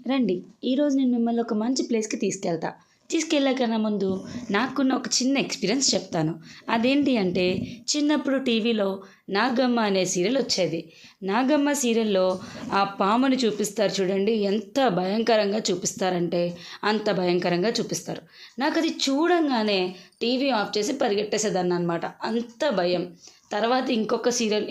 రండి. ఈరోజు నేను మిమ్మల్ని ఒక మంచి ప్లేస్‌కి తీసుకెళ్తా. తీసుకెళ్ళే ముందు నాకున్న ఒక చిన్న ఎక్స్‌పీరియన్స్ చెప్తాను. అదేంటి అంటే, చిన్నప్పుడు టీవీలో 'నాగమ్మ' అనే సీరియల్ వచ్చేది. 'నాగమ్మ' సీరియల్‌లో ఆ పాముని చూపిస్తారు చూడండి. ఎంత భయంకరంగా చూపిస్తారంటే, అంత భయంకరంగా చూపిస్తారు. నాకది చూడంగానే టీవీ ఆఫ్ చేసి పరిగెట్టేసేదాన్ననమాట. అంత భయం. తర్వాత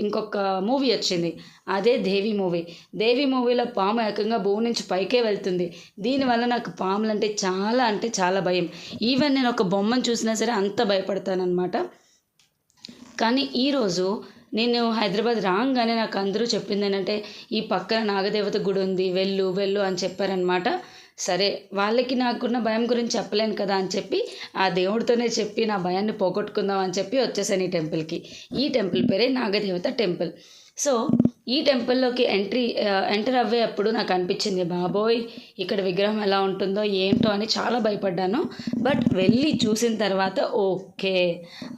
ఇంకొక మూవీ వచ్చింది. అదే 'దేవి' మూవీ. 'దేవి' మూవీలో పాము ఏకంగా భూమి నుంచి పైకే వెళ్తుంది. దీనివల్ల నాకు పాములంటే చాలా అంటే చాలా భయం. ఈవెన్ నేను ఒక బొమ్మను చూసినా సరే అంత భయపడతాననమాట. కానీ ఈరోజు నేను హైదరాబాద్ రాంగానే నాకు అందరూ చెప్పిందేంటంటే, "ఈ పక్కన నాగదేవత గుడి ఉంది. వెళ్ళు, వెళ్ళు" అని చెప్పారనమాట. సరే, వాళ్ళకి నాకున్న భయం గురించి చెప్పలేను కదా అని చెప్పి, ఆ దేవుడితోనే చెప్పి నా భయాన్ని పోగొట్టుకుందాం అని చెప్పి వచ్చేసాను ఈ టెంపుల్‌కి. ఈ టెంపుల్ పేరే నాగదేవత టెంపుల్. సో, ఈ టెంపుల్‌లోకి ఎంటర్ అవ్వేప్పుడు నాకు అనిపించింది, బాబోయ్! ఇక్కడ విగ్రహం ఎలా ఉంటుందో ఏంటో అని చాలా భయపడ్డాను. బట్ వెళ్ళి చూసిన తర్వాత ఓకే.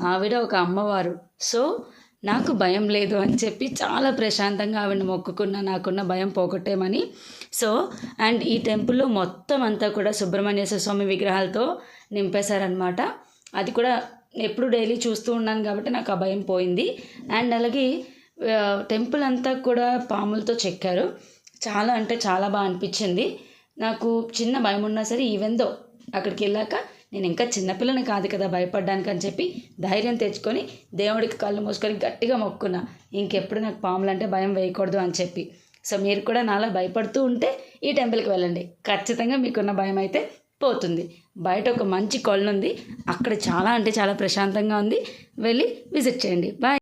ఆవిడ ఒక అమ్మవారు. సో, నాకు భయం లేదు అని చెప్పి చాలా ప్రశాంతంగా ఆవిడని మొక్కుకున్నా నాకున్న భయం పోగొట్టేమని. సో, అండ్ ఈ టెంపుల్‌లో మొత్తం అంతా కూడా సుబ్రహ్మణ్యేశ్వర స్వామి విగ్రహాలతో నింపేశారనమాట. అది కూడా ఎప్పుడు డైలీ చూస్తూ ఉన్నాను కాబట్టి నాకు ఆ భయం పోయింది. అండ్ అలాగే టెంపుల్ అంతా కూడా పాములతో చెక్కారు. చాలా అంటే చాలా అనిపించింది. నాకు చిన్న భయమున్నా సరే ఈవెన్ దో అక్కడికెళ్ళాక నేను ఇంకా చిన్నపిల్లని కాదు కదా భయపడ్డానికి అని చెప్పి ధైర్యం తెచ్చుకొని దేవుడికి కళ్ళు మూసుకొని గట్టిగా మొక్కుకున్నా. ఇంకెప్పుడు నాకు పాములంటే భయం వేయకూడదు అని చెప్పి. సో, మీరు కూడా నాలా భయపడుతూ ఉంటే ఈ టెంపుల్‌కి వెళ్ళండి. ఖచ్చితంగా మీకున్న భయం అయితే పోతుంది. బయట ఒక మంచి కొలనుంది. అక్కడ చాలా అంటే చాలా ప్రశాంతంగా ఉంది. వెళ్ళి విజిట్ చేయండి. బాయ్.